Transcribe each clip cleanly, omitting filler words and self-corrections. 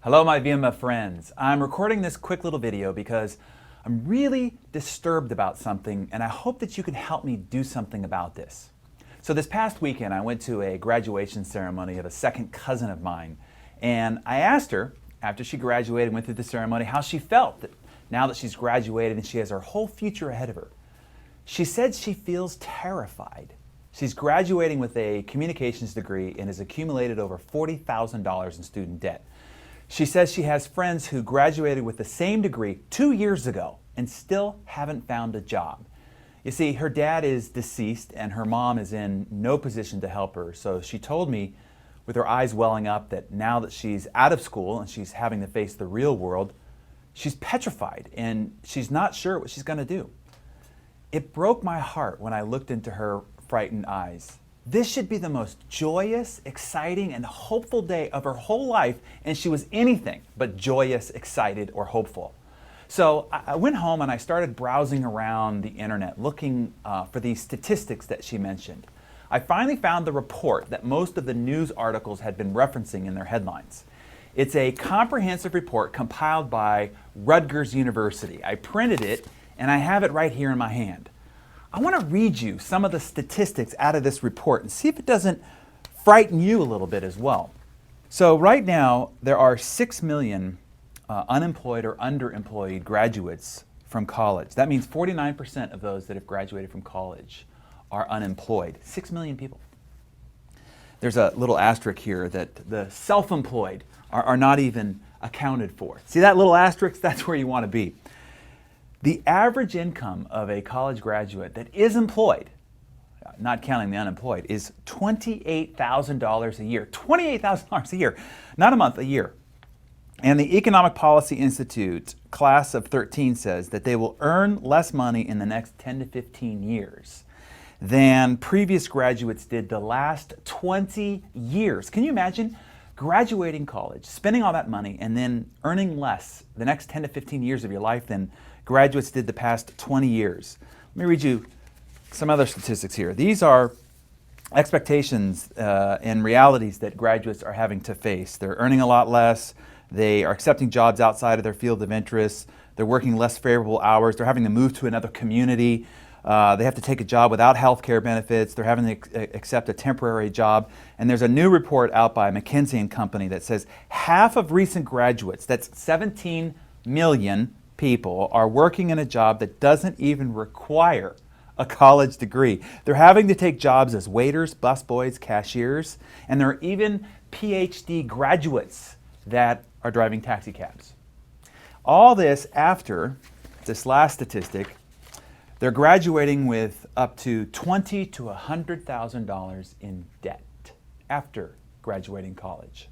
Hello my VeMMA friends. I'm recording this quick little video because I'm really disturbed about something and I hope that you can help me do something about this. So this past weekend I went to a graduation ceremony of a second cousin of mine, and I asked her after she graduated and went through the ceremony how she felt now that she's graduated and she has her whole future ahead of her. She said she feels terrified. She's graduating with a communications degree and has accumulated over $40,000 in student debt. She says she has friends who graduated with the same degree 2 years ago and still haven't found a job. You see, her dad is deceased and her mom is in no position to help her, so she told me with her eyes welling up that now that she's out of school and she's having to face the real world, she's petrified and she's not sure what she's going to do. It broke my heart when I looked into her frightened eyes. This should be the most joyous, exciting, and hopeful day of her whole life, and she was anything but joyous, excited, or hopeful. So I went home and I started browsing around the internet looking for these statistics that she mentioned. I finally found the report that most of the news articles had been referencing in their headlines. It's a comprehensive report compiled by Rutgers University. I printed it and I have it right here in my hand. I want to read you some of the statistics out of this report and see if it doesn't frighten you a little bit as well. So right now, there are 6 million unemployed or underemployed graduates from college. That means 49% of those that have graduated from college are unemployed. 6 million people. There's a little asterisk here that the self-employed are not even accounted for. See that little asterisk? That's where you want to be. The average income of a college graduate that is employed, not counting the unemployed, is $28,000 a year. $28,000 a year, not a month, a year. And the Economic Policy Institute class of 13 says that they will earn less money in the next 10 to 15 years than previous graduates did the last 20 years. Can you imagine graduating college, spending all that money, and then earning less the next 10 to 15 years of your life than graduates did the past 20 years. Let me read you some other statistics here. These are expectations and realities that graduates are having to face. They're earning a lot less. They are accepting jobs outside of their field of interest. They're working less favorable hours. They're having to move to another community. They have to take a job without health care benefits. They're having to accept a temporary job. And there's a new report out by McKinsey & Company that says half of recent graduates, that's 17 million people, are working in a job that doesn't even require a college degree. They're having to take jobs as waiters, busboys, cashiers, and there are even PhD graduates that are driving taxi cabs. All this after, this last statistic, they're graduating with up to $20,000 to $100,000 in debt after graduating college.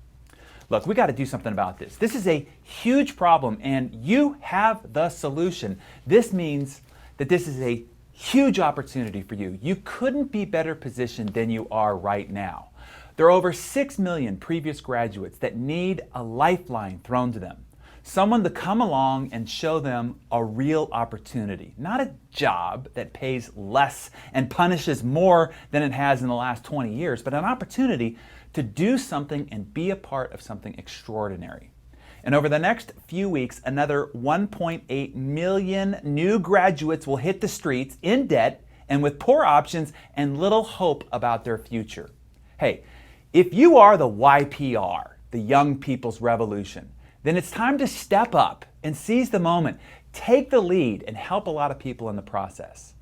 Look, we got to do something about this. This is a huge problem and you have the solution. This means that this is a huge opportunity for you. You couldn't be better positioned than you are right now. There are over 6 million previous graduates that need a lifeline thrown to them. Someone to come along and show them a real opportunity, not a job that pays less and punishes more than it has in the last 20 years, but an opportunity to do something and be a part of something extraordinary. And over the next few weeks, another 1.8 million new graduates will hit the streets in debt and with poor options and little hope about their future. Hey, if you are the YPR, the Young People's Revolution, then it's time to step up and seize the moment, take the lead, and help a lot of people in the process.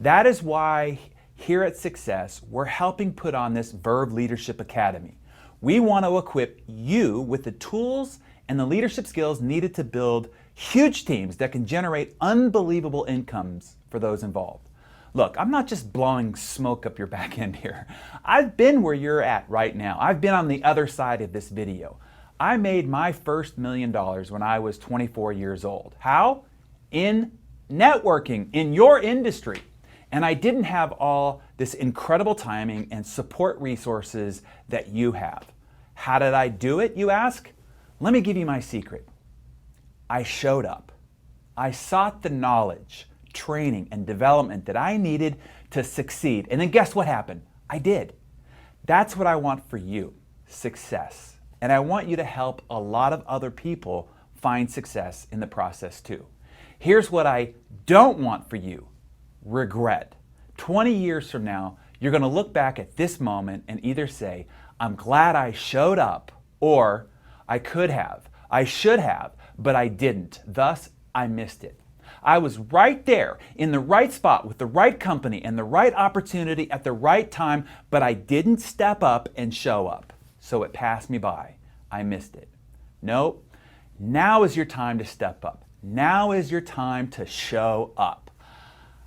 That is why here at Success, we're helping put on this Verve Leadership Academy. We want to equip you with the tools and the leadership skills needed to build huge teams that can generate unbelievable incomes for those involved. Look, I'm not just blowing smoke up your back end here. I've been where you're at right now. I've been on the other side of this video. I made my first $1 million when I was 24 years old. How? In networking, in your industry. And I didn't have all this incredible timing and support resources that you have. How did I do it, you ask? Let me give you my secret. I showed up. I sought the knowledge, training, and development that I needed to succeed. And then guess what happened? I did. That's what I want for you, success. and I want you to help a lot of other people find success in the process too. Here's what I don't want for you: regret. 20 years from now, you're going to look back at this moment and either say, I'm glad I showed up, or I could have, I should have, but I didn't. Thus, I missed it. I was right there in the right spot with the right company and the right opportunity at the right time, but I didn't step up and show up. So it passed me by. I missed it. No, now is your time to step up. Now is your time to show up.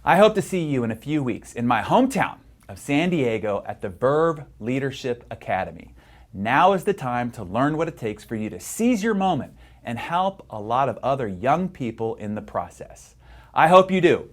I hope to see you in a few weeks in my hometown of San Diego at the Verve Leadership Academy. Now is the time to learn what it takes for you to seize your moment and help a lot of other young people in the process. I hope you do.